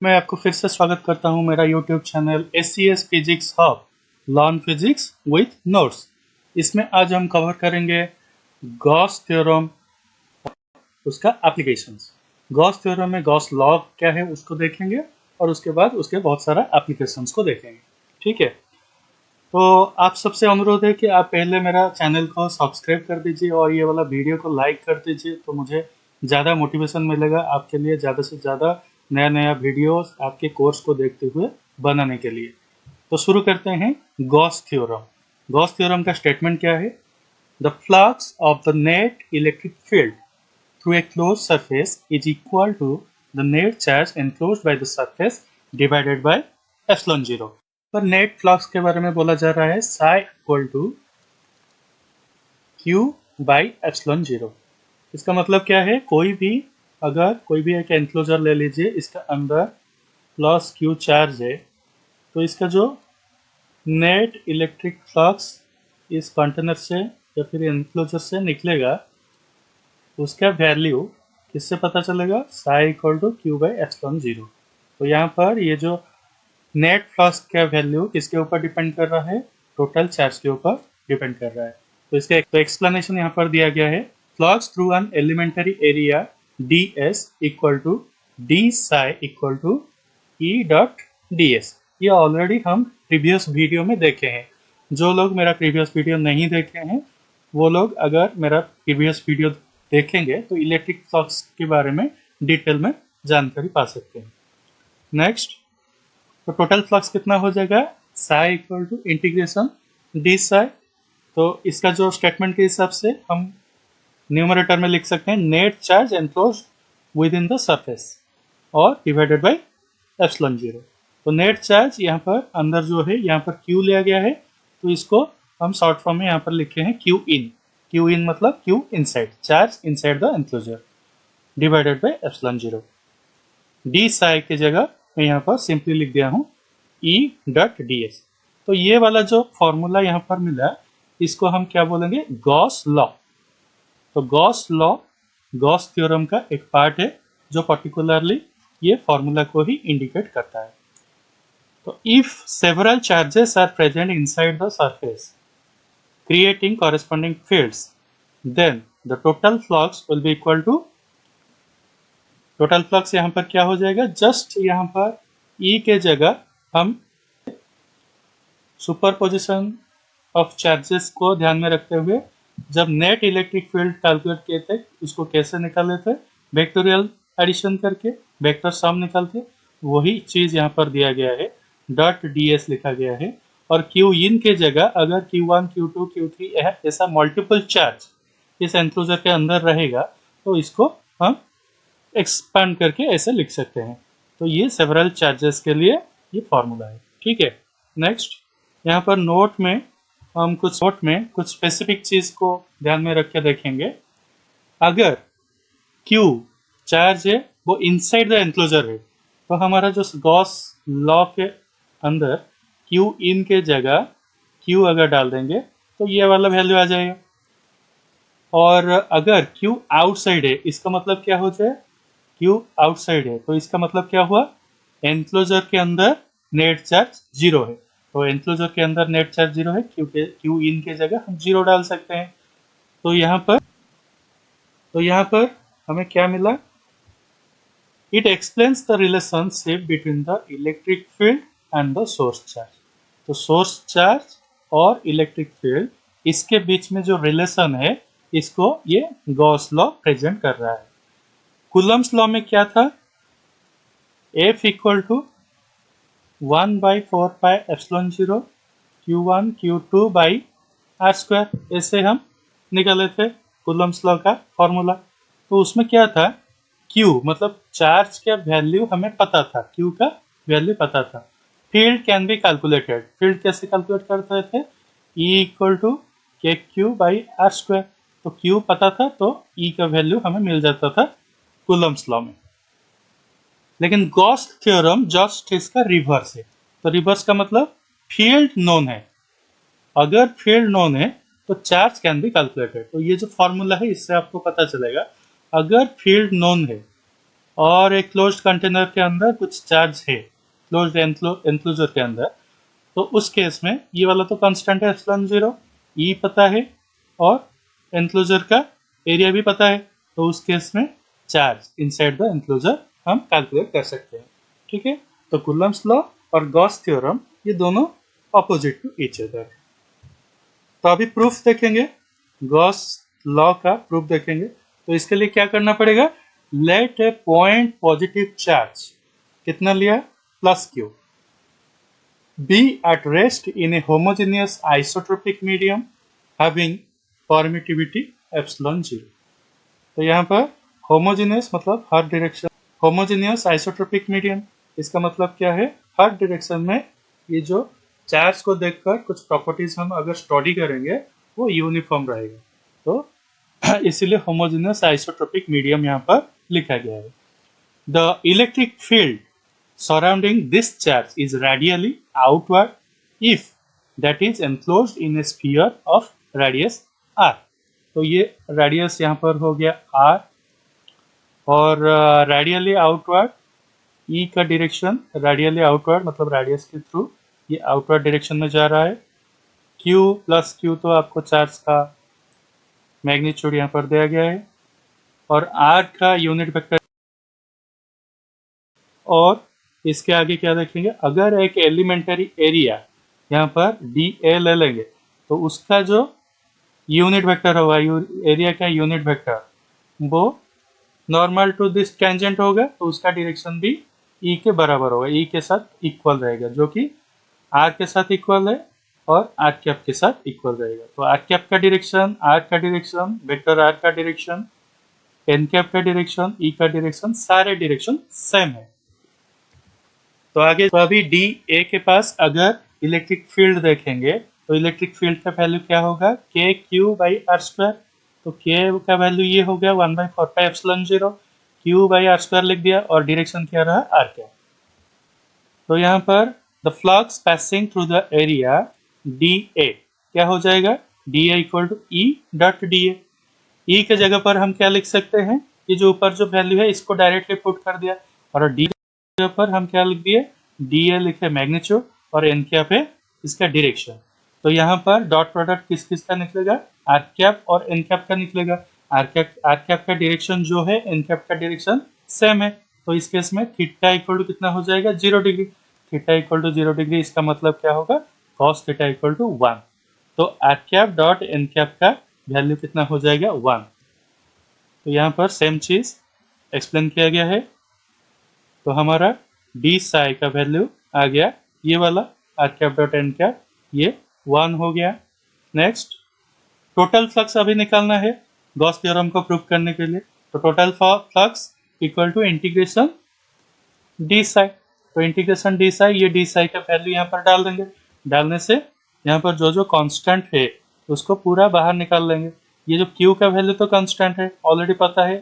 मैं आपको फिर से स्वागत करता हूं मेरा YouTube channel SCS physics hub learn physics with notes. इसमें आज हम कवर करेंगे गॉस थ्योरम, उसका एप्लीकेशंस। गॉस थ्योरम में गॉस लॉ क्या है उसको देखेंगे और उसके बाद उसके बहुत सारा एप्लीकेशंस को देखेंगे। ठीक है, तो आप सबसे अनुरोध है कि आप पहले मेरा चैनल को सब्सक्राइब कर दीजिए और ये वाला वीडियो को लाइक कर दीजिए, तो मुझे ज़्यादा मोटिवेशन मिलेगा आपके लिए ज़्यादा से ज़्यादा नया नया वीडियोस आपके कोर्स को देखते हुए बनाने के लिए। तो शुरू करते हैं गॉस थ्योरम। गॉस थ्योरम का स्टेटमेंट क्या है? The flux of the net electric field through a close surface is equal to the net charge enclosed by the surface divided by epsilon zero. पर नेट फ्लक्स के बारे में बोला जा रहा है psi equal to Q by epsilon zero. इसका मतलब क्या है? अगर कोई भी एक एनक्लोजर ले लीजिए, इसका अंदर प्लस क्यू चार्ज है, तो इसका जो नेट इलेक्ट्रिक फ्लक्स इस कंटेनर से या फिर एनक्लोजर से निकलेगा, उसका वैल्यू किससे पता चलेगा? Psi equal to Q by epsilon zero. तो यहाँ पर ये जो नेट फ्लक्स का वैल्यू किसके ऊपर डिपेंड कर रहा है? टोटल चार्ज के ऊपर डिपेंड कर रहा है। तो इसका एक्सप्लेनेशन यहाँ पर दिया गया है। Flux through an elementary area D S equal to D psi equal to E dot D S. ये ऑलरेडी हम प्रीवियस वीडियो में देखे हैं। जो लोग मेरा प्रीवियस वीडियो नहीं देखे हैं, वो लोग अगर मेरा प्रीवियस वीडियो देखेंगे तो इलेक्ट्रिक फ्लक्स के बारे में डिटेल में जानकारी पा सकते हैं। नेक्स्ट, तो टोटल फ्लक्स कितना हो जाएगा? Psi equal to integration D psi. तो इसका जो स्टेटमेंट के हिसाब से हम न्यूमरेटर में लिख सकते हैं net charge enclosed with in the surface और डिवाइडेड बाय एप्सिलॉन जीरो। तो नेट चार्ज यहाँ पर अंदर जो है, यहाँ पर क्यू लिया गया है, तो इसको हम शॉर्ट फॉर्म में यहाँ पर लिखे हैं क्यू इन। क्यू इन मतलब Q inside, charge inside the enclosure, divided by epsilon zero. D Sai की जगह मैं यहाँ पर सिंपली लिख दिया हूँ ई डॉट डी एस। तो ये वाला जो फॉर्मूला यहाँ पर मिला, इसको हम क्या बोलेंगे? Gauss law. तो गॉस लॉ गॉस थ्योरम का एक पार्ट है जो पर्टिकुलरली ये फॉर्मूला को ही इंडिकेट करता है। तो if several charges are present inside the surface creating corresponding fields, then the total flux will be equal to, total flux यहाँ पर क्या हो जाएगा? जस्ट यहाँ पर ई के जगह हम सुपरपोजिशन ऑफ चार्जेस को ध्यान में रखते हुए जब नेट इलेक्ट्रिक फील्ड कैलकुलेट किए थे, उसको कैसे निकाले थे? वेक्टोरियल एडिशन करके वेक्टर सम निकालते। वही चीज यहाँ पर दिया गया है, डॉट डी एस लिखा गया है। और क्यू इन के जगह अगर Q1, Q2, Q3 ऐसा मल्टीपल चार्ज इस एंक्लोजर के अंदर रहेगा, तो इसको हम एक्सपांड करके ऐसे लिख सकते हैं। तो ये सेवरल चार्जेस के लिए ये फॉर्मूला है। ठीक है, नेक्स्ट, यहाँ पर नोट में कुछ स्पेसिफिक चीज को ध्यान में रख के देखेंगे। अगर Q चार्ज है वो इनसाइड द एनक्लोजर है, तो हमारा जो गॉस लॉ के अंदर Q इन के जगह Q अगर डाल देंगे तो ये वाला वैल्यू आ जाएगा। और अगर Q आउटसाइड है, इसका मतलब क्या हो जाए? Q आउटसाइड है तो इसका मतलब क्या हुआ? एनक्लोजर के अंदर नेट चार्ज जीरो है। तो एनक्लोजर के अंदर नेट चार्ज जीरो है, क्यू इन के जगह हम जीरो डाल सकते हैं। तो यहाँ पर हमें क्या मिला? It explains the relationship between the electric field and the source charge. तो सोर्स चार्ज और इलेक्ट्रिक फील्ड, इसके बीच में जो रिलेशन है, इसको ये गॉस लॉ प्रेजेंट कर रहा है। कूलम्स लॉ में क्या था? F equal to 1 by 4 pi epsilon zero Q1 Q2 by R square, ऐसे हम निकाले थे कूलम्स लॉ का फॉर्मूला। तो उसमें क्या था? Q मतलब चार्ज का वैल्यू हमें पता था, Q का वैल्यू पता था। Field can be calculated. Field कैसे कैलकुलेट करते थे? E इक्वल टू के क्यू बाई आर स्क्वायर। तो Q पता था तो E का वैल्यू हमें मिल जाता था कूलम्स लॉ में। लेकिन गॉस थ्योरम जस्ट इसका रिवर्स है। तो रिवर्स का मतलब फील्ड नोन है। अगर फील्ड नोन है तो चार्ज कैन बी कैलकुलेटेड। तो ये जो फॉर्मूला है, इससे आपको पता चलेगा अगर फील्ड नोन है और एक क्लोज्ड कंटेनर के अंदर कुछ चार्ज है, क्लोज्ड एंक्लोजर के अंदर, तो उस केस में ये वाला तो कांस्टेंट है एप्सिलॉन जीरो, ई पता है और एंक्लोजर का एरिया भी पता है, तो उस केस में चार्ज इनसाइड द एंक्लोजर हम कैलकुलेट कर सकते हैं। ठीक है, तो कूलम्ब्स लॉ और गॉस थ्योरम ये दोनों ऑपोजिट टू ईच अदर। तो अभी प्रूफ देखेंगे, गॉस लॉ का प्रूफ देखेंगे। तो इसके लिए क्या करना पड़ेगा, लेट ए पॉइंट पॉजिटिव चार्ज, कितना लिया, plus Q, be at rest in a homogeneous isotropic medium having permittivity epsilon 0। तो यहाँ पर homogeneous मतलब हर डायरेक्शन, homogeneous isotropic medium इसका मतलब क्या है, हर डायरेक्शन में ये जो चार्ज को देखकर कुछ प्रॉपर्टीज हम अगर स्टडी करेंगे वो यूनिफॉर्म रहेगा, तो इसीलिए homogeneous isotropic medium यहाँ पर लिखा गया है। The electric field surrounding this charge is radially outward if that is enclosed in a sphere of radius r। तो ये रेडियस यहाँ पर हो गया r, और रेडियली आउटवर्ड ई का डायरेक्शन, रेडियली आउटवर्ड मतलब रेडियस के थ्रू ये आउटवर्ड डायरेक्शन में जा रहा है। q प्लस क्यू तो आपको चार्ज का मैग्नीट्यूड यहाँ पर दिया गया है, और r का यूनिट वेक्टर, और इसके आगे क्या देखेंगे, अगर एक एलिमेंटरी एरिया यहाँ पर डी ए ले लेंगे तो उसका जो यूनिट वेक्टर होगा, एरिया का यूनिट वेक्टर वो नॉर्मल टू दिस टेंजेंट होगा, तो उसका डायरेक्शन भी ई के बराबर होगा, ई के साथ इक्वल रहेगा, जो कि आर के साथ इक्वल है और आर कैप के साथ इक्वल रहेगा। तो आर कैप का डायरेक्शन, आर का डायरेक्शन, वेक्टर आर का डायरेक्शन, एन कैप का डायरेक्शन, ई का डायरेक्शन, सारे डायरेक्शन सेम है। तो आगे, तो अभी डी ए के पास अगर इलेक्ट्रिक फील्ड देखेंगे तो इलेक्ट्रिक फील्ड का वैल्यू क्या होगा, के क्यू बाई आर स्क्वायर। तो के का वैल्यू ये हो गया 1/4 epsilon 0, Q by R square लिख दिया, और डायरेक्शन क्या रहा, आर क्या। तो यहाँ पर the flux passing through the area D A क्या हो जाएगा, D A equal to E dot D A. E के जगह पर हम क्या लिख सकते हैं, ये जो ऊपर जो वैल्यू है इसको डायरेक्टली पुट कर दिया, और डी जगह पर हम क्या लिख दिए, डी ए लिखे मैग्नीट्यूड, और एन कैप है इसका डायरेक्शन। तो यहाँ पर डॉट प्रोडक्ट किस किस का निकलेगा, आर कैप और एन कैप का निकलेगा। आर कैप का डायरेक्शन जो है, एन कैप का डायरेक्शन सेम है, तो इस केस में थीटा इक्वल टू कितना हो जाएगा, 0 degree. Theta equal to 0 degree, इसका मतलब क्या होगा, कॉस थीटा इक्वल टू 1। तो R cap dot N cap का वैल्यू कितना हो जाएगा, 1। तो यहाँ पर सेम चीज एक्सप्लेन किया गया है। तो हमारा डी साई का वैल्यू आ गया ये वाला, R cap dot N cap, ये 1 हो गया। नेक्स्ट, टोटल फ्लक्स अभी निकालना है गॉस थ्योरम को प्रूव करने के लिए। तो total flux equal to integration D psi. तो इंटीग्रेशन डी साई, ये डी साई का वैल्यू यहाँ पर डाल देंगे, डालने से यहाँ पर जो जो कांस्टेंट है उसको पूरा बाहर निकाल लेंगे। ये जो क्यू का वैल्यू तो कांस्टेंट है, ऑलरेडी पता है,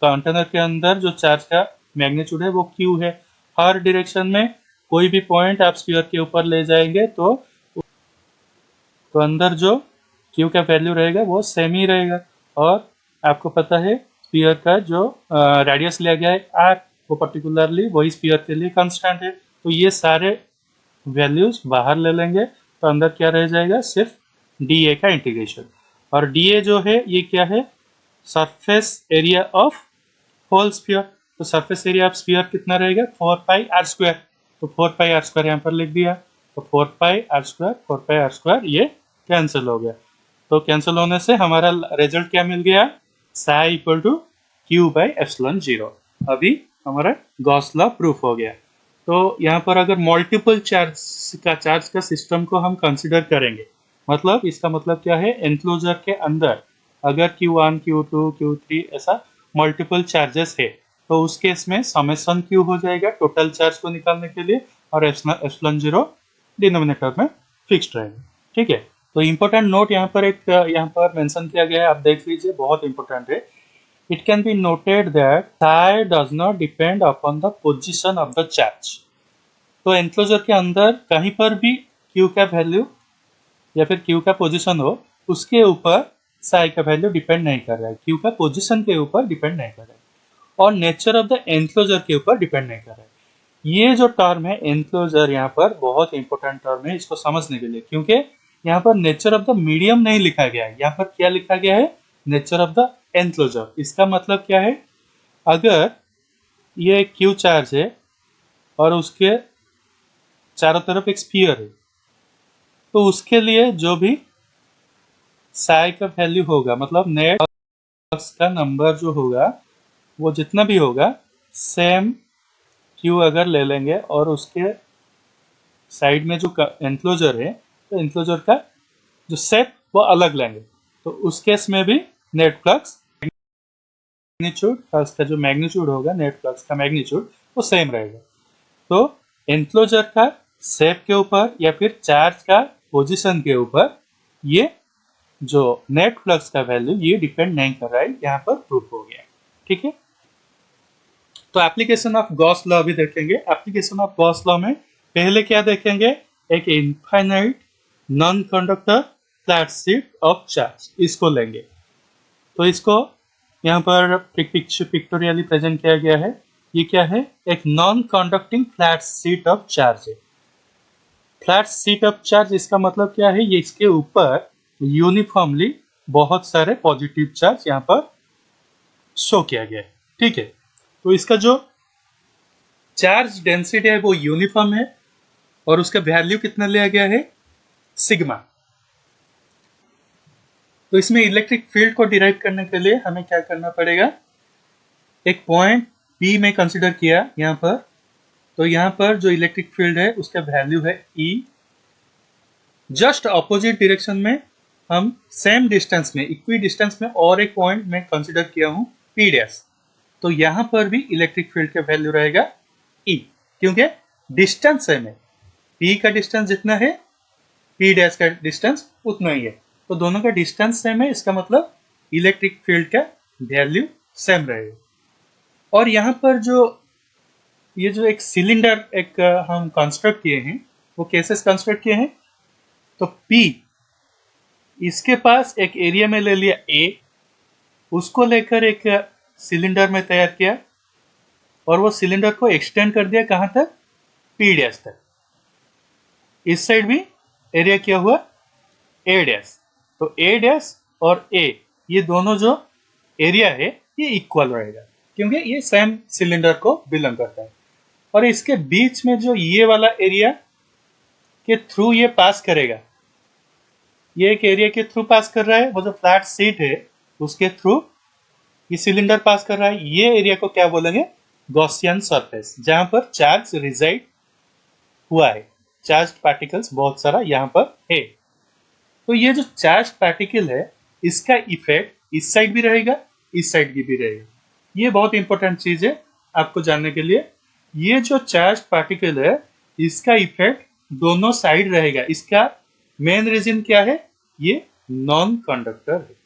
कंटेनर के अंदर जो चार्ज का मैग्नीट्यूड है वो क्यू है। हर डायरेक्शन में कोई भी पॉइंट आप स्फीयर के ऊपर ले जाएंगे तो अंदर जो क्यू का वैल्यू रहेगा वो सेम ही रहेगा, और आपको पता है स्फीयर का जो रेडियस लिया गया है आर, वो पर्टिकुलरली वही स्फीयर के लिए कांस्टेंट है। तो ये सारे वैल्यूज बाहर ले लेंगे, तो अंदर क्या रह जाएगा, सिर्फ डी ए का इंटीग्रेशन। और डी ए जो है ये क्या है, surface area of whole sphere. तो सरफेस एरिया ऑफ स्फीयर कितना रहेगा, 4 पाई आर स्क्वायर। तो 4 पाई आर स्क्वायर यहाँ पर लिख दिया, तो 4 pi R square, 4 pi R square ये कैंसिल हो गया। तो कैंसिल होने से हमारा रिजल्ट क्या मिल गया, psi equal to Q by epsilon 0। अभी हमारा गॉस लॉ प्रूफ हो गया। तो यहाँ पर अगर मल्टीपल चार्ज का सिस्टम को हम कंसिडर करेंगे, मतलब इसका मतलब क्या है, एनक्लोजर के अंदर अगर Q1, Q2, Q3 ऐसा मल्टीपल चार्जेस है, तो उस केस में समेशन Q हो जाएगा टोटल चार्ज को निकालने के लिए, और एप्सिलॉन 0 डिनोमिनेटर में फिक्स्ड रहेगा। ठीक है, तो इंपॉर्टेंट नोट यहाँ पर मेंशन किया गया है, आप देख लीजिए, बहुत इंपॉर्टेंट है। It can be noted that psi does not depend upon the position of the charge। तो एनक्लोजर के अंदर कहीं पर भी Q का वैल्यू या फिर Q का पोजीशन हो, उसके ऊपर psi का वैल्यू डिपेंड नहीं कर रहा है, Q का पोजीशन के ऊपर डिपेंड नहीं कर रहा है। और नेचर ऑफ द एनक्लोजर के ऊपर डिपेंड नहीं कर रहा है। ये जो टर्म है एनक्लोजर यहाँ पर बहुत इंपॉर्टेंट टर्म है इसको समझने के लिए, क्योंकि यहाँ पर नेचर ऑफ द मीडियम नहीं लिखा गया है, यहाँ पर क्या लिखा गया है, नेचर ऑफ द एनक्लोजर। इसका मतलब क्या है, अगर ये क्यू चार्ज है और उसके चारों तरफ एक स्फीयर है, तो उसके लिए जो भी साई का वैल्यू होगा, मतलब नेट फ्लक्स का नंबर जो होगा वो जितना भी होगा, सेम क्यू अगर ले लेंगे और उसके साइड में जो एनक्लोजर है, तो एनक्लोजर का जो सेट वो अलग लेंगे, तो उस केस में भी नेट फ्लक्स मैग्नीट्यूड, उसका जो मैग्नीट्यूड होगा, नेट फ्लक्स का मैग्नीट्यूड वो सेम रहेगा। तो एनक्लोजर का शेप के ऊपर या फिर चार्ज का पोजीशन के ऊपर ये जो नेट फ्लक्स का वैल्यू ये डिपेंड नहीं कर रहा है, यहाँ पर प्रूफ हो गया। ठीक है, तो एप्लीकेशन ऑफ गॉस लॉ भी देखेंगे। एप्लीकेशन ऑफ गॉस लॉ में पहले क्या देखेंगे, एक infinite non conductor flat sheet of charge, इसको लेंगे। तो इसको यहाँ पर पिक्टोरियली प्रेजेंट किया गया है। ये क्या है, एक non conducting flat sheet of charge है। फ्लैट शीट ऑफ चार्ज इसका मतलब क्या है, ये इसके ऊपर यूनिफॉर्मली बहुत सारे पॉजिटिव चार्ज यहाँ पर शो किया गया है। ठीक है, तो इसका जो चार्ज डेंसिटी है वो यूनिफॉर्म है और उसका वैल्यू कितना लिया गया है, सिग्मा। तो इसमें इलेक्ट्रिक फील्ड को डिराइव करने के लिए हमें क्या करना पड़ेगा, एक पॉइंट P में कंसीडर किया यहाँ पर, तो यहाँ पर जो इलेक्ट्रिक फील्ड है उसका वैल्यू है E। जस्ट अपोजिट डायरेक्शन में हम सेम डिस्टेंस में, इक्वी डिस्टेंस में और एक पॉइंट में कंसीडर किया हूँ P डैश, तो यहाँ पर भी इलेक्ट्रिक फील्ड का वैल्यू रहेगा E, क्योंकि डिस्टेंस सेम है, P का डिस्टेंस जितना है P डैश का डिस्टेंस उतना ही है, तो दोनों का डिस्टेंस सेम है, इसका मतलब इलेक्ट्रिक फील्ड का वैल्यू सेम रहेगा। और यहाँ पर जो ये जो एक सिलेंडर एक हम कंस्ट्रक्ट किए हैं, वो कैसे कंस्ट्रक्ट किए हैं, तो P इसके पास एक एरिया में ले लिया A, उसको लेकर एक सिलेंडर में तैयार किया और वो सिलेंडर को एक्सटेंड कर दिया कहां तक, P डैश तक। इस साइड भी एरिया किया हुआ A डैश, तो A डैश और A ये दोनों जो एरिया है ये इक्वल रहेगा, क्योंकि ये सेम सिलेंडर को बिलोंग करता है। और इसके बीच में जो ये वाला एरिया के थ्रू ये पास करेगा, ये एक एरिया के थ्रू पास कर रहा है, वो जो फ्लैट शीट है उसके थ्रू ये सिलेंडर पास कर रहा है, ये एरिया को क्या बोलेंगे, गॉसियन सरफेस, जहां पर चार्ज रिजाइड हुआ है, चार्ज पार्टिकल्स बहुत सारा यहाँ पर है। तो ये जो चार्ज पार्टिकल है इसका इफेक्ट इस साइड भी रहेगा, इस साइड की भी रहेगा। ये बहुत इंपॉर्टेंट चीज है आपको जानने के लिए। ये जो चार्ज पार्टिकल है इसका इफेक्ट दोनों साइड रहेगा। इसका मेन रीजन क्या है, ये नॉन कंडक्टर है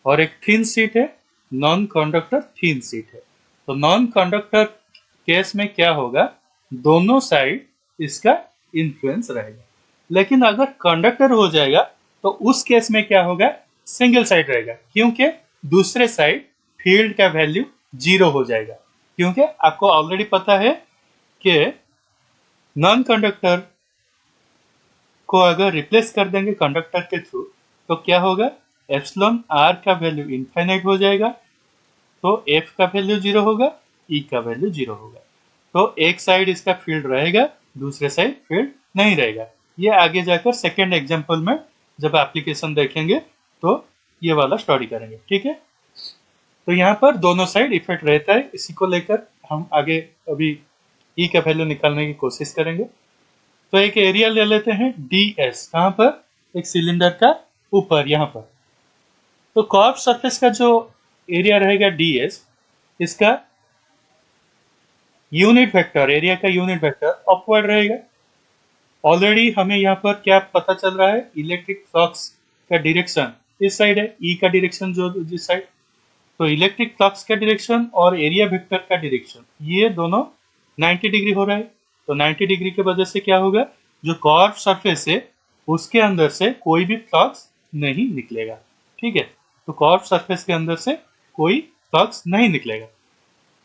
और एक थिन शीट है, नॉन कंडक्टर थिन शीट है। तो नॉन कंडक्टर केस में क्या होगा, दोनों साइड इसका इन्फ्लुएंस रहेगा। लेकिन अगर कंडक्टर हो जाएगा तो उस केस में क्या होगा, सिंगल साइड रहेगा, क्योंकि दूसरे साइड फील्ड का वैल्यू 0 हो जाएगा। क्योंकि आपको ऑलरेडी पता है कि नॉन कंडक्टर को अगर रिप्लेस कर देंगे कंडक्टर के थ्रू तो क्या होगा, एप्सिलॉन आर का वैल्यू इनफाइनाइट हो जाएगा, तो एफ का वैल्यू 0 होगा, ई का वैल्यू 0 होगा। तो एक साइड इसका फील्ड रहेगा, दूसरे साइड फील्ड नहीं रहेगा। ये आगे जाकर सेकेंड एग्जाम्पल में जब एप्लीकेशन देखेंगे तो ये वाला स्टडी करेंगे। ठीक है, तो यहाँ पर दोनों साइड इफेक्ट रहता है, इसी को लेकर हम आगे अभी ई का वैल्यू निकालने की कोशिश करेंगे। तो एक एरिया ले लेते हैं ds, कहाँ पर, एक सिलेंडर का ऊपर यहाँ पर। तो कर्व सरफेस का जो एरिया रहेगा ds, इसका यूनिट वेक्टर, एरिया का यूनिट वेक्टर अपवर्ड रहेगा। ऑलरेडी हमें यहाँ पर क्या पता चल रहा है, इलेक्ट्रिक फ्लक्स का डायरेक्शन इस साइड है, ई का डायरेक्शन जो जिस साइड, तो इलेक्ट्रिक फ्लक्स का डायरेक्शन और एरिया वेक्टर का डायरेक्शन ये दोनों 90 डिग्री हो रहा है। तो 90 डिग्री की वजह से क्या होगा, जो कर्व सरफेस है उसके अंदर से कोई भी फ्लक्स नहीं निकलेगा। ठीक है, तो कर्व सरफेस के अंदर से कोई फ्लक्स नहीं निकलेगा।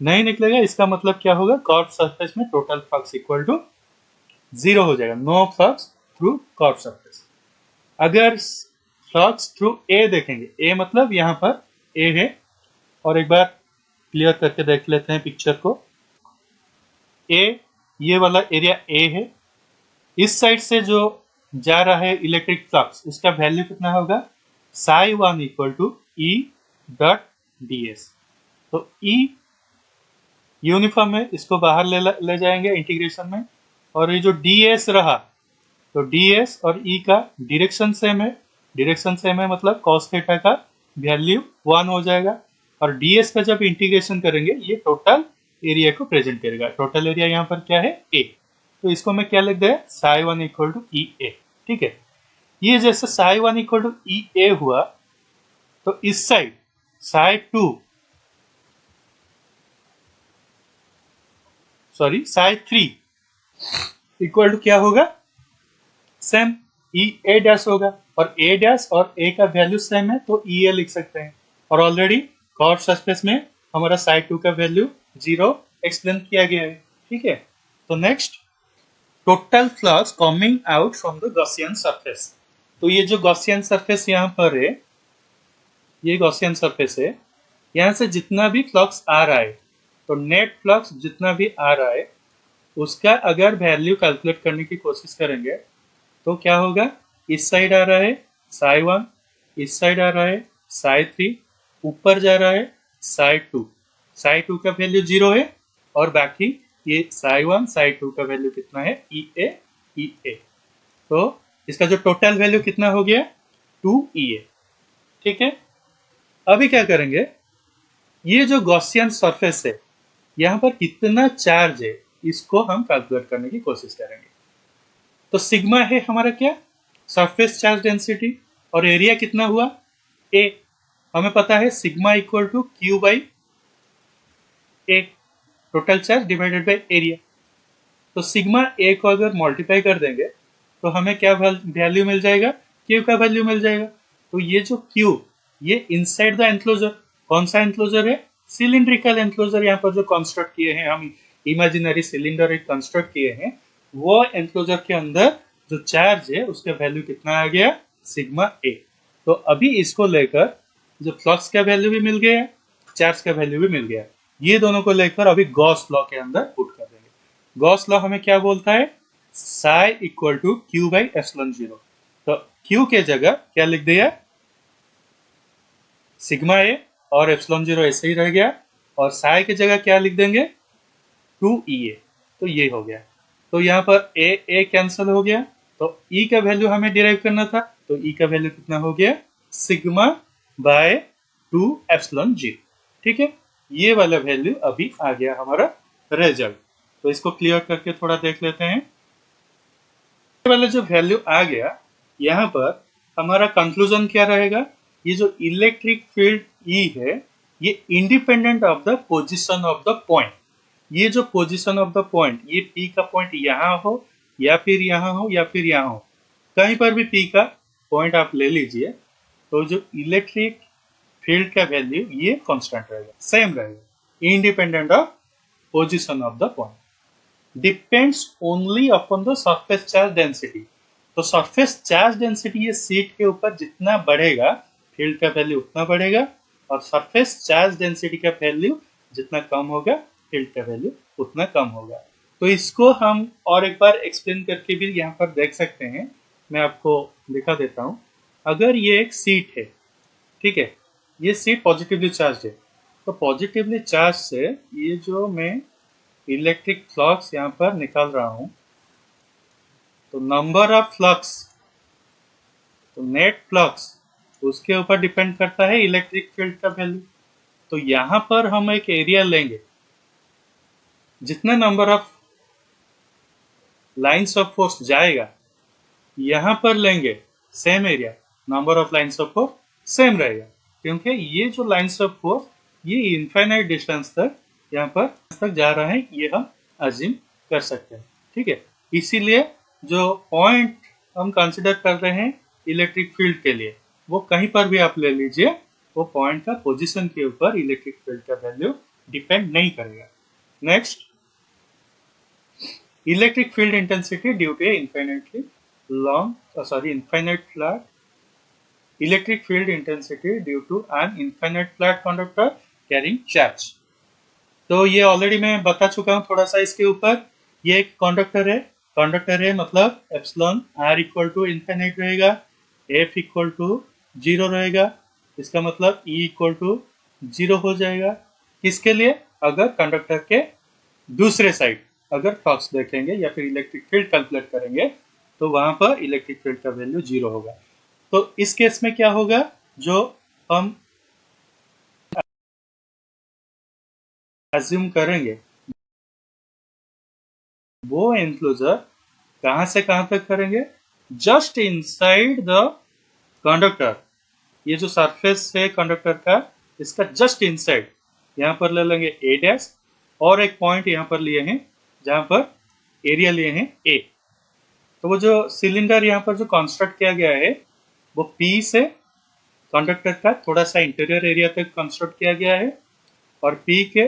नहीं निकलेगा इसका मतलब क्या होगा, कर्व सरफेस में टोटल फ्लक्स इक्वल टू 0 हो जाएगा, no flux through curve surface. अगर फ्लक्स थ्रू ए देखेंगे, ए मतलब यहाँ पर ए है, और एक बार क्लियर करके देख लेते हैं पिक्चर को। ए, ये वाला एरिया ए है, इस साइड से जो जा रहा है इलेक्ट्रिक फ्लक्स उसका वैल्यू कितना होगा, psi1 equal to E dot D S. तो ई यूनिफॉर्म है, इसको बाहर ले जाएंगे इंटीग्रेशन में, और ये जो डी एस रहा, तो डी एस और ई का डायरेक्शन सेम है, डायरेक्शन सेम है मतलब cos थीटा का वैल्यू 1 हो जाएगा, और डी एस का जब इंटीग्रेशन करेंगे ये टोटल एरिया को प्रेजेंट करेगा। टोटल एरिया यहाँ पर क्या है, ए, तो इसको मैं क्या लिख दिया, psi1 इक्वल टू ई ए। ठीक है, ये जैसे psi1 इक्वल टू ई ए हुआ, तो इस side psi2 psi3 equal to क्या होगा, सेम ई ए डैश होगा, और ए डैश और ए का वैल्यू सेम है तो ई ए लिख सकते हैं, और ऑलरेडी कर्व सरफेस में हमारा psi2 का वैल्यू 0 एक्सप्लेन किया गया है। ठीक है, तो next, total flux coming out from the Gaussian surface. तो ये जो गॉसियन सरफेस यहाँ पर है, ये गॉसियन सरफेस है, यहाँ से जितना भी फ्लक्स आ रहा है, तो नेट फ्लक्स जितना भी आ रहा है उसका अगर वैल्यू कैलकुलेट करने की कोशिश करेंगे तो क्या होगा, इस साइड आ रहा है psi1, इस साइड आ रहा है psi3, ऊपर जा रहा है psi2, psi2 का वैल्यू 0 है, और बाकी ये psi1 psi2 का वैल्यू कितना है, ई ए। तो इसका जो टोटल वैल्यू कितना हो गया, 2 EA। ठीक है, अभी क्या करेंगे, ये जो गॉसियन सरफेस है यहाँ पर कितना चार्ज है इसको हम कैलकुलेट करने की कोशिश करेंगे। तो सिग्मा है हमारा क्या, सरफेस चार्ज डेंसिटी, और एरिया कितना हुआ, ए, हमें पता है sigma equal to Q by A, total charge divided by area. तो सिग्मा ए को अगर मल्टीप्लाई कर देंगे तो हमें क्या वैल्यू मिल जाएगा, क्यू का वैल्यू मिल जाएगा। तो ये जो क्यू, ये इनसाइड द एंक्लोजर, कौन सा एंक्लोजर है, सिलिंड्रिकल एंक्लोजर, यहाँ पर जो कंस्ट्रक्ट किए हैं हम, इमेजिनरी सिलेंडर एक कंस्ट्रक्ट किए हैं, वो एंक्लोजर के अंदर जो चार्ज है उसका वैल्यू कितना आ गया, सिग्मा ए। तो अभी इसको लेकर जो फ्लक्स का वैल्यू भी मिल गया, चार्ज का वैल्यू भी मिल गया, ये दोनों को लेकर अभी गॉस लॉ के अंदर पुट कर देंगे। गॉस लॉ हमें क्या बोलता है, psi equal to Q by epsilon 0। तो क्यू के जगह क्या लिख दिया, सिग्मा ए, और एप्सिलॉन 0 ऐसे ही रह गया, और psi की जगह क्या लिख देंगे, 2EA। तो ये हो गया, तो यहाँ पर ए कैंसिल हो गया, तो E का वैल्यू हमें डिराइव करना था, तो E का वैल्यू कितना हो गया, सिग्मा बाय 2 एप्सिलॉन 0। ठीक है, ये वाला वैल्यू अभी आ गया हमारा रिजल्ट। तो इसको क्लियर करके थोड़ा देख लेते हैं। ये वाला जो वैल्यू आ गया, यहाँ पर हमारा कंक्लूजन क्या रहेगा, ये जो इलेक्ट्रिक फील्ड E है ये independent of the position of the point. ये जो पोजीशन ऑफ द पॉइंट, ये P का पॉइंट यहाँ हो या फिर यहाँ हो या फिर यहाँ हो, कहीं पर भी P का पॉइंट आप ले लीजिए, तो जो इलेक्ट्रिक फील्ड का वैल्यू ये कांस्टेंट रहेगा, सेम रहेगा, independent of position of the point, depends only upon the surface charge density. तो सरफेस चार्ज डेंसिटी ये सीट के ऊपर जितना बढ़ेगा फील्ड का वैल्यू उतना बढ़ेगा, और सरफेस चार्ज डेंसिटी का वैल्यू जितना कम होगा फील्ड का वैल्यू उतना कम होगा। तो इसको हम और एक बार एक्सप्लेन करके भी यहाँ पर देख सकते हैं, मैं आपको दिखा देता हूँ। अगर ये एक सीट है, ठीक है, ये सीट पॉजिटिवली चार्ज है, तो पॉजिटिवली चार्ज से ये जो मैं इलेक्ट्रिक फ्लक्स यहाँ पर निकाल रहा हूँ, तो नंबर ऑफ फ्लक्स, तो नेट फ्लक्स उसके ऊपर डिपेंड करता है इलेक्ट्रिक फील्ड का वैल्यू। तो यहाँ पर हम एक एरिया लेंगे, जितना number of lines of force जाएगा यहां पर लेंगे same area, number of lines of force same रहेगा, क्योंकि ये जो लाइन्स ऑफ फोर्स ये इनफाइनाइट डिस्टेंस तक यहाँ पर तक जा रहा है, ये हम अज्यूम कर सकते हैं। ठीक है, इसीलिए जो पॉइंट हम कंसिडर कर रहे हैं इलेक्ट्रिक फील्ड के लिए, वो कहीं पर भी आप ले लीजिए, वो पॉइंट का पोजीशन के ऊपर इलेक्ट्रिक फील्ड का वैल्यू डिपेंड नहीं करेगा। Next, electric field intensity due to infinitely infinite flat electric field intensity due to an infinite flat conductor carrying charge। तो ये ऑलरेडी मैं बता चुका हूँ थोड़ा सा इसके ऊपर। ये एक कंडक्टर है मतलब epsilon R equal to infinite रहेगा, एफ इक्वल टू 0 रहेगा, इसका मतलब ई इक्वल टू 0 हो जाएगा। किसके लिए? अगर कंडक्टर के दूसरे साइड अगर फ्लक्स देखेंगे या फिर इलेक्ट्रिक फील्ड कैलकुलेट करेंगे तो वहां पर इलेक्ट्रिक फील्ड का वैल्यू 0 होगा। तो इस केस में क्या होगा, जो हम अज्यूम करेंगे वो एनक्लोजर कहां से कहां तक करेंगे, जस्ट इनसाइड द कंडक्टर। ये जो सरफेस है कंडक्टर का, इसका जस्ट इनसाइड यहां पर ले लेंगे ए डैश, और एक पॉइंट यहां पर लिए हैं जहां पर एरिया लिए हैं ए। तो वो जो सिलेंडर यहां पर जो कंस्ट्रक्ट किया गया है वो पी से कंडक्टर का थोड़ा सा इंटीरियर एरिया तक कंस्ट्रक्ट किया गया है, और पी के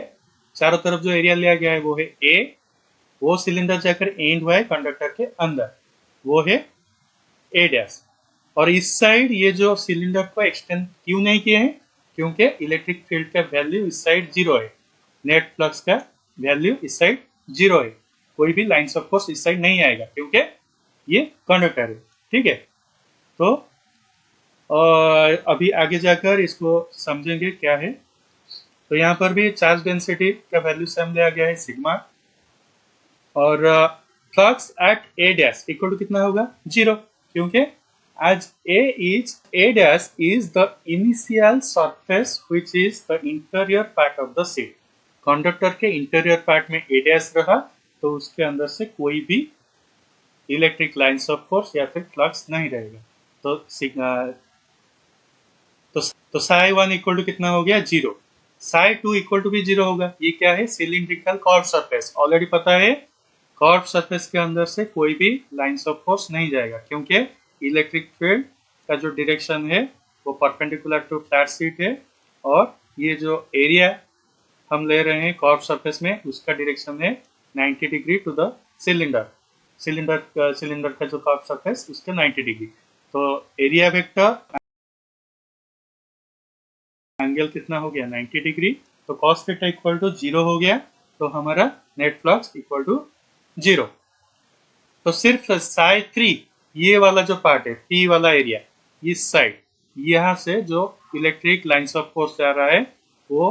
चारों तरफ जो एरिया लिया गया है वो है ए। वो सिलेंडर जाकर एंड हुआ है कंडक्टर के अंदर, वो है ए डैश। और इस साइड ये जो सिलेंडर को एक्सटेंड क्यों नहीं किए हैं, क्योंकि इलेक्ट्रिक फील्ड का वैल्यू इस साइड 0 है, नेट फ्लक्स का वैल्यू इस साइड 0 है, कोई भी लाइंस ऑफ फोर्स इस साइड नहीं आएगा क्योंकि ये कंडक्टर है। ठीक है, तो अभी आगे जाकर इसको समझेंगे क्या है। तो यहाँ पर भी चार्ज डेंसिटी का वैल्यू सेम लिया गया है सिग्मा, और flux at A dash equal to कितना होगा, 0, क्योंकि as A dash is the initial surface which is the interior part of the sheet। Conductor के इंटीरियर पार्ट में A dash रहा तो उसके अंदर से कोई भी इलेक्ट्रिक लाइंस ऑफ फोर्स या फिर फ्लक्स नहीं रहेगा। तो तो साई 1 इक्वल टू कितना हो गया, 0। साई 2 इक्वल टू भी 0 होगा। ये क्या है, सिलिंड्रिकल कर्व सरफेस, ऑलरेडी पता है कर्व सरफेस के अंदर से कोई भी लाइंस ऑफ फोर्स नहीं जाएगा क्योंकि इलेक्ट्रिक फील्ड का जो डायरेक्शन है वो परपेंडिकुलर टू फ्लैट शीट है, और ये जो एरिया हम ले रहे हैं कर्व सरफेस में उसका डायरेक्शन है 90 degree to the cylinder. Cylinder का जो कर्व सरफेस उसके 90 डिग्री। तो एरिया वेक्टर एंगल कितना हो गया, 90 डिग्री। तो cos थीटा इक्वल टू 0 हो गया, तो हमारा नेट फ्लक्स इक्वल टू 0। तो सिर्फ साई 3 ये वाला जो पार्ट है, पी वाला एरिया, इस साइड यहाँ से जो इलेक्ट्रिक लाइंस ऑफ फोर्स जा रहा है वो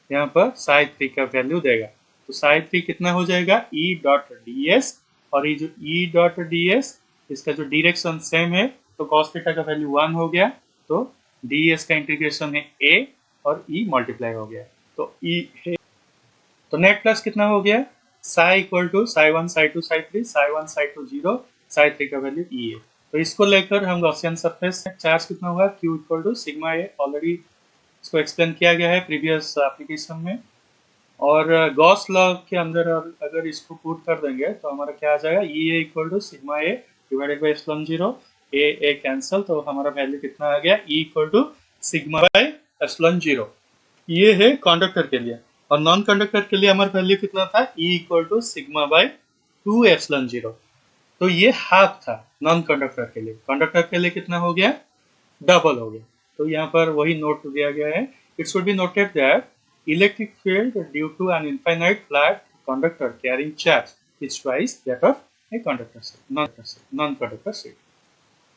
यहाँ पर साई 3 का वैल्यू देगा। तो साई 3 कितना हो जाएगा, ई डॉट डी एस, और ये जो ई डॉट डी एस इसका जो डायरेक्शन सेम है तो cos थीटा का वैल्यू 1 हो गया, तो डी एस का इंटीग्रेशन है ए और ई मल्टीप्लाई हो गया, तो ई है। तो नेट प्लस कितना हो गया, psi equal to psi 1 psi 2 psi 3, psi 1 psi 2 0, psi 3 का वैल्यू ई है। तो इसको लेकर हम गॉसियन सरफेस चार्ज कितना होगा, Q equal to sigma A, already इसको एक्सप्लेन किया गया है प्रीवियस एप्लीकेशन में। और गॉस लॉ के अंदर अगर इसको पुट कर देंगे तो हमारा क्या आ जाएगा, E A equal to sigma A divided by epsilon 0, A cancel, तो हमारा वैल्यू कितना आ गया, E equal to sigma by epsilon 0। ये है कंडक्टर के लिए, और नॉन कंडक्टर के लिए हमारा वैल्यू कितना था, E equal to sigma by 2 epsilon 0। तो ये हाफ था नॉन कंडक्टर के लिए। कंडक्टर के लिए कितना हो गया, डबल हो गया। तो यहाँ पर वही नोट दिया गया है, it should be noted that electric field due to an infinite flat conductor carrying charge is twice that of a conductor sheet, non conductor sheet.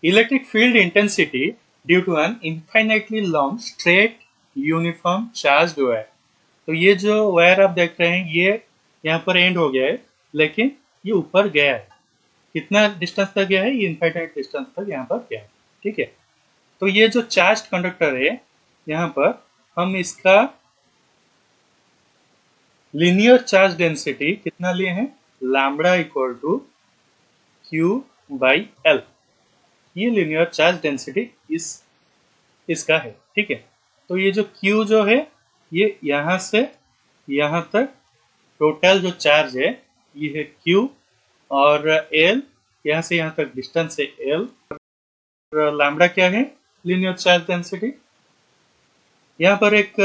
Electric field intensity due to an infinitely long straight uniform charge wire. तो ये जो wire आप देख रहे हैं ये यहाँ पर एंड हो गया है, लेकिन ये ऊपर गया है, कितना डिस्टेंस तक गया है, ये इनफाइनाइट डिस्टेंस तक यहाँ पर गया है। ठीक है, तो ये जो चार्ज कंडक्टर है यहाँ पर हम इसका लीनियर चार्ज डेंसिटी कितना लिए हैं, lambda equal to Q by L. ये लीनियर चार्ज डेंसिटी इसका है। ठीक है, तो ये जो Q जो है ये यहाँ से यहाँ तक टोटल जो चार्ज है ये है Q, और L यहाँ से यहाँ तक डिस्टेंस है L, और लैम्बडा क्या है, लीनियर चार्ज डेंसिटी। यहाँ पर एक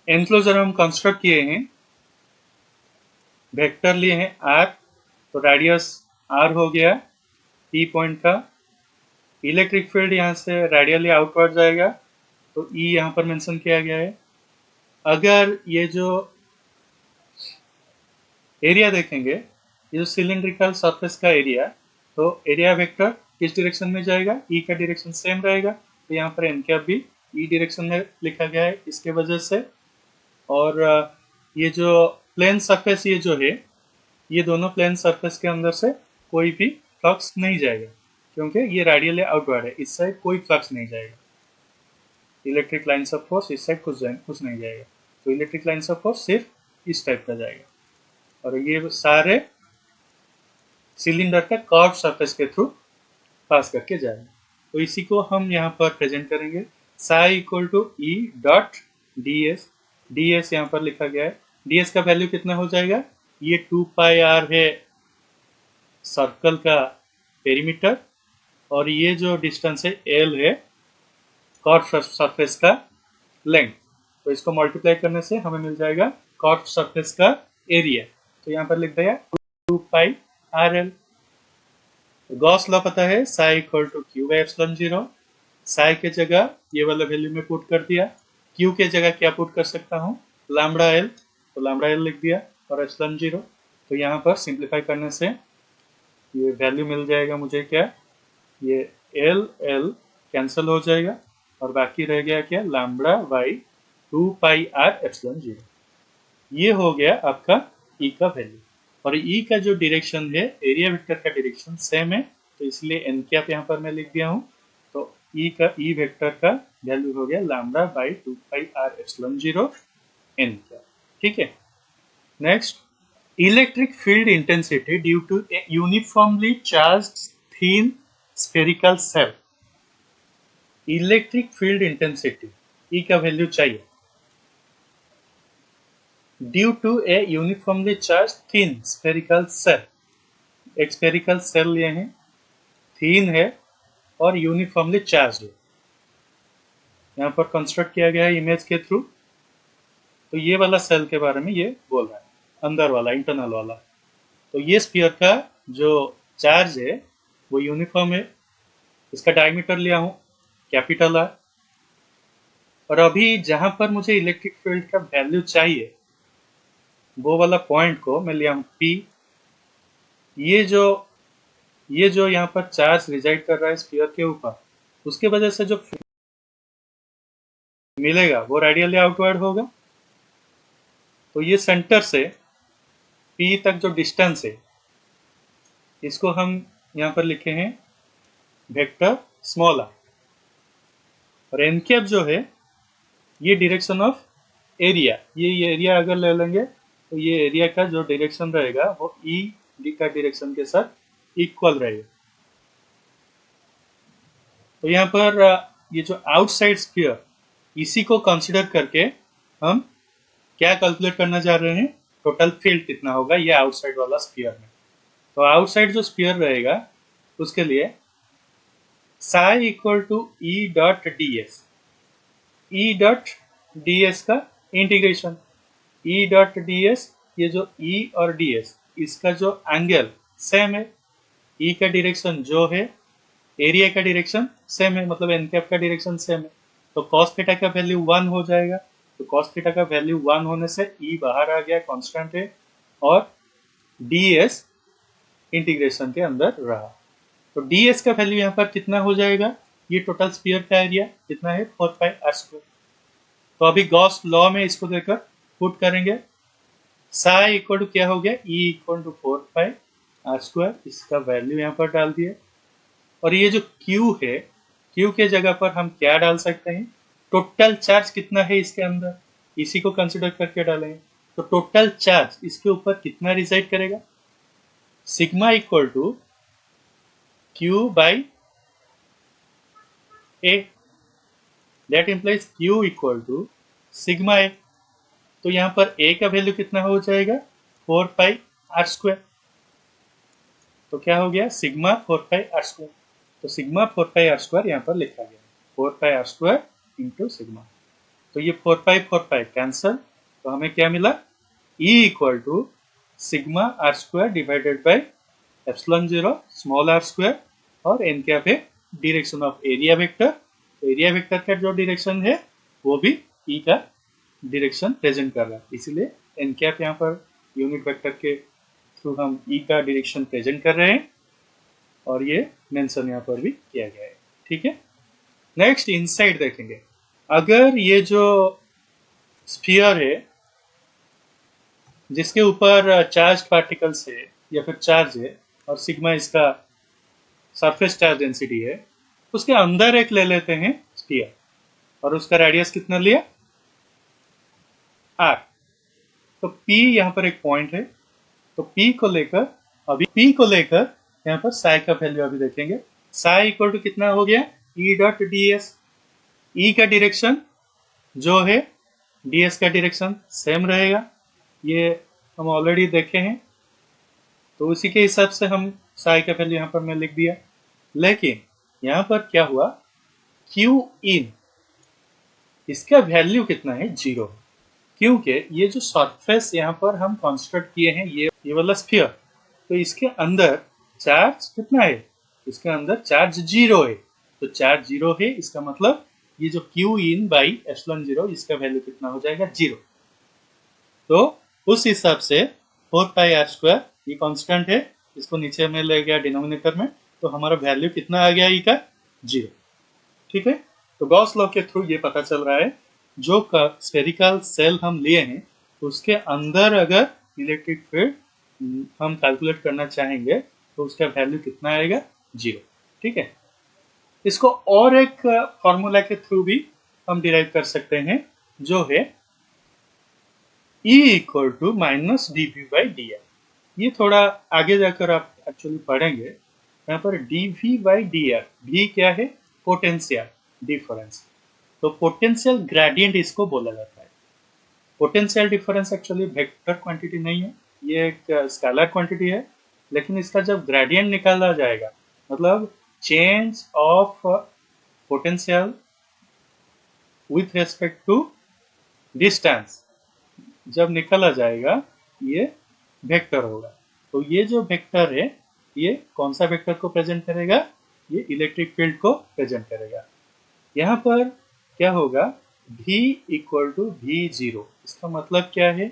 एनक्लोजर हम कंस्ट्रक्ट किए हैं, वेक्टर लिए हैं r, तो रेडियस r हो गया P पॉइंट का। इलेक्ट्रिक फील्ड यहाँ से रेडियली आउटवर्ड जाएगा, तो E यहाँ पर मेंशन किया गया है। अगर ये जो एरिया देखेंगे, ये जो सिलिंड्रिकल सरफेस का एरिया, तो एरिया वेक्टर किस डायरेक्शन में जाएगा, ई का डायरेक्शन सेम रहेगा, तो यहाँ पर एन कैप भी ई डायरेक्शन में लिखा गया है इसके वजह से। और ये जो प्लेन सरफेस ये जो है, ये दोनों प्लेन सरफेस के अंदर से कोई भी फ्लक्स नहीं जाएगा, क्योंकि ये रेडियली आउटवर्ड है, इस साइड कोई फ्लक्स नहीं जाएगा। इलेक्ट्रिक लाइन्स ऑफ फोर्स इस साइड कुछ नहीं जाएगा, तो इलेक्ट्रिक लाइन्स ऑफ फोर्स सिर्फ इस टाइप का जाएगा, और ये सारे सिलेंडर का कर्व सरफेस के थ्रू पास करके जाएगा। तो इसी को हम यहाँ पर प्रेजेंट करेंगे, psi equal to E dot D S. D S यहाँ पर लिखा गया है, डी एस का वैल्यू कितना हो जाएगा, ये 2 पाई आर है सर्कल का पेरीमीटर, और ये जो डिस्टेंस है एल है कर्व सरफेस का लेंथ। तो इसको मल्टीप्लाई करने से हमें मिल जाएगा कर्व सरफेस का एरिया, तो यहाँ पर लिख दिया 2 pi R L. Gauss law पता है, psi equal to Q by epsilon zero. Psi के जगह ये वाला वैल्यू में पुट कर दिया, क्यू के जगह क्या पुट कर सकता हूँ, लैम्बडा एल, तो लैम्बडा एल लिख दिया और एप्सिलॉन जीरो। तो यहाँ पर सिंप्लीफाई करने से ये वैल्यू मिल जाएगा मुझे, क्या, ये एल एल कैंसिल हो जाएगा और बाकी रह गया क्या, lambda by 2 pi R epsilon zero. ये हो गया आपका ई का वैल्यू, और ई का जो डायरेक्शन है, एरिया वेक्टर का डायरेक्शन सेम है, तो इसलिए एन कैप यहाँ पर मैं लिख दिया हूँ। तो ई का, ई वेक्टर का वैल्यू हो गया lambda by 2 pi R epsilon zero N cap. ठीक है, next, electric field intensity due to a uniformly charged thin spherical shell. Electric field intensity E का वैल्यू चाहिए due to a uniformly charge thin spherical shell. एक spherical shell लिए हैं, thin है और uniformly charge है, यहाँ पर कंस्ट्रक्ट किया गया है इमेज के थ्रू। तो ये वाला सेल के बारे में ये बोल रहा है, अंदर वाला, इंटरनल वाला। तो ये स्फीयर का जो चार्ज है वो यूनिफॉर्म है, इसका डायमीटर लिया हूँ कैपिटल आर, और अभी जहां पर मुझे इलेक्ट्रिक फील्ड का वैल्यू चाहिए वो वाला पॉइंट को मैं लिया हूँ पी। ये जो यहाँ पर चार्ज रिजाइड कर रहा है स्फीयर के ऊपर, उसके वजह से जो मिलेगा वो रेडियली आउटवर्ड होगा। तो ये सेंटर से पी तक जो डिस्टेंस है, इसको हम यहाँ पर लिखे हैं वेक्टर स्मॉल आर, और एन कैप जो है ये डायरेक्शन ऑफ एरिया, ये एरिया अगर ले लेंगे तो ये एरिया का जो डायरेक्शन रहेगा वो ई डी का डायरेक्शन के साथ इक्वल रहेगा। तो यहाँ पर ये जो आउटसाइड स्फीयर, इसी को कंसिडर करके हम क्या कैलकुलेट करना चाह रहे हैं, टोटल फील्ड कितना होगा ये आउटसाइड वाला स्फीयर में। तो आउटसाइड जो स्फीयर रहेगा उसके लिए psi equal to E dot D S. E dot D S का integration, E dot D S, ये जो ई और डी एस, इसका जो एंगल सेम है, ई का डायरेक्शन जो है, एरिया का डायरेक्शन सेम है, मतलब एन कैप का डायरेक्शन सेम है, तो कॉस थीटा का वैल्यू 1 हो जाएगा। तो कॉस थीटा का वैल्यू 1 होने से ई बाहर आ गया, कांस्टेंट है, और डी एस इंटीग्रेशन के अंदर रहा। तो डी एस का वैल्यू यहाँ पर कितना हो जाएगा, ये टोटल स्फीयर का एरिया कितना है, 4 पाई आर स्क्वायर। तो अभी गॉस लॉ में इसको देकर पुट करेंगे, साई इक्वल टू क्या हो गया, E equal to 4 pi R square, इसका वैल्यू यहाँ पर डाल दिए। और ये जो Q है, Q के जगह पर हम क्या डाल सकते हैं, टोटल चार्ज कितना है इसके अंदर, इसी को कंसिडर करके डालेंगे। तो टोटल चार्ज इसके ऊपर कितना रिजाइड करेगा, sigma equal to Q by A, that implies Q equal to sigma A। तो यहाँ पर A का वैल्यू कितना हो जाएगा, 4 पाई आर स्क्वायर। तो क्या हो गया, सिग्मा 4 पाई आर स्क्वायर। तो सिग्मा 4 पाई आर स्क्वायर यहाँ पर लिखा गया, 4 pi R square into sigma. तो ये 4 पाई कैंसल, तो हमें क्या मिला, E equal to sigma R square divided by epsilon zero small R square, और एन कैप है डायरेक्शन ऑफ एरिया वेक्टर। तो एरिया वेक्टर का जो डायरेक्शन है वो भी E का डायरेक्शन प्रेजेंट कर रहा है, इसीलिए एन कैप यहाँ पर यूनिट वेक्टर के थ्रू हम E का डायरेक्शन प्रेजेंट कर रहे हैं, और ये मेंशन यहाँ पर भी किया गया है। ठीक है, नेक्स्ट इनसाइड देखेंगे। अगर ये जो स्फीयर है जिसके ऊपर चार्ज पार्टिकल्स है या फिर चार्ज है, और सिग्मा इसका सरफेस चार्ज डेंसिटी है, उसके अंदर एक ले लेते हैं स्फीयर, और उसका रेडियस कितना लिया, r। तो p यहाँ पर एक पॉइंट है, तो p को लेकर यहाँ पर साई का वैल्यू अभी देखेंगे। साई इक्वल टू कितना हो गया, E डॉट ds। E का डायरेक्शन जो है ds का डायरेक्शन सेम रहेगा, ये हम ऑलरेडी देखे हैं, तो उसी के हिसाब से हम साई का वैल्यू यहाँ पर मैं लिख दिया। लेकिन यहाँ पर क्या हुआ, Q इन इसका वैल्यू कितना है, 0, क्योंकि ये जो सरफेस यहाँ पर हम कंस्ट्रक्ट किए हैं, ये वाला स्फीयर, तो इसके अंदर चार्ज कितना है, इसके अंदर चार्ज 0 है। तो चार्ज 0 है, इसका मतलब ये जो Q इन बाई एप्सिलॉन 0, इसका वैल्यू कितना हो जाएगा, 0। तो उस हिसाब से 4 पाई आर स्क्वायर ये कांस्टेंट है, इसको नीचे में ले गया डिनोमिनेटर में, तो हमारा वैल्यू कितना आ गया, E का 0। ठीक है, तो गॉस लॉ के थ्रू ये पता चल रहा है, जो स्फेरिकल सेल हम लिए हैं उसके अंदर अगर इलेक्ट्रिक फील्ड हम कैलकुलेट करना चाहेंगे तो उसका वैल्यू कितना आएगा, 0। ठीक है, इसको और एक फॉर्मूला के थ्रू भी हम डिराइव कर सकते हैं, जो है E equal to minus dv by dr। ये थोड़ा आगे जाकर आप एक्चुअली पढ़ेंगे। यहाँ पर dv बाई dr, v क्या है, पोटेंशियल डिफरेंस, तो पोटेंशियल ग्रेडियंट इसको बोला जाता है। Potential difference actually vector quantity नहीं है, ये एक स्केलर क्वांटिटी है, लेकिन इसका जब ग्रेडियंट निकाला जाएगा, मतलब change of potential with respect to distance, जब निकाला जाएगा ये वेक्टर होगा। तो ये जो वेक्टर है ये कौन सा वेक्टर को प्रेजेंट करेगा, ये इलेक्ट्रिक फील्ड को प्रेजेंट करेगा। यहाँ पर क्या होगा, v इक्वल टू v0। इसका मतलब क्या है,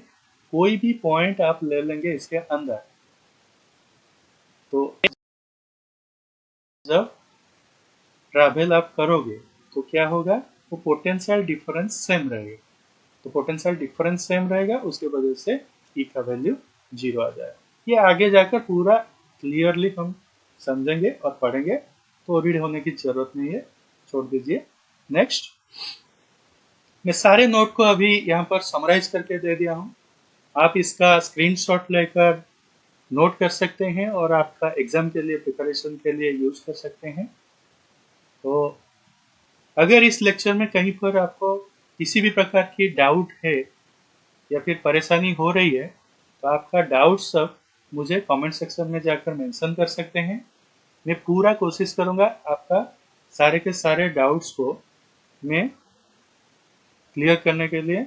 कोई भी पॉइंट आप ले लेंगे इसके अंदर, तो जब ट्रैवल आप करोगे तो क्या होगा, वो पोटेंशियल डिफरेंस सेम रहेगा। तो पोटेंशियल डिफरेंस सेम रहेगा, उसके वजह से E का वैल्यू 0 आ जाएगा। ये आगे जाकर पूरा क्लियरली हम समझेंगे और पढ़ेंगे, तो रीड होने की जरूरत नहीं है, छोड़ दीजिए। नेक्स्ट, मैं सारे नोट को अभी यहाँ पर समराइज करके दे दिया हूँ, आप इसका स्क्रीनशॉट लेकर नोट कर सकते हैं और आपका एग्जाम के लिए प्रिपरेशन के लिए यूज कर सकते हैं। तो अगर इस लेक्चर में कहीं पर आपको किसी भी प्रकार की डाउट है या फिर परेशानी हो रही है, तो आपका डाउट सब मुझे कमेंट सेक्शन में जाकर मेंशन कर सकते हैं। मैं पूरा कोशिश करूंगा आपका सारे के सारे डाउट्स को मैं क्लियर करने के लिए।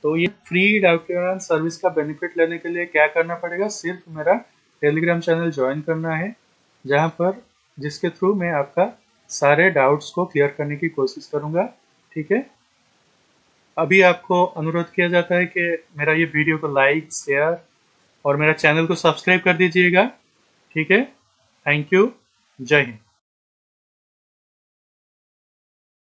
तो ये फ्री डाउट क्लियरेंस सर्विस का बेनिफिट लेने के लिए क्या करना पड़ेगा, सिर्फ मेरा टेलीग्राम चैनल ज्वाइन करना है, जिसके थ्रू मैं आपका सारे डाउट्स को क्लियर करने की कोशिश करूंगा। ठीक है, अभी आपको अनुरोध किया जाता है कि मेरा ये वीडियो को लाइक, शेयर और मेरा चैनल को सब्सक्राइब कर दीजिएगा। ठीक है, थैंक यू, जय हिंद।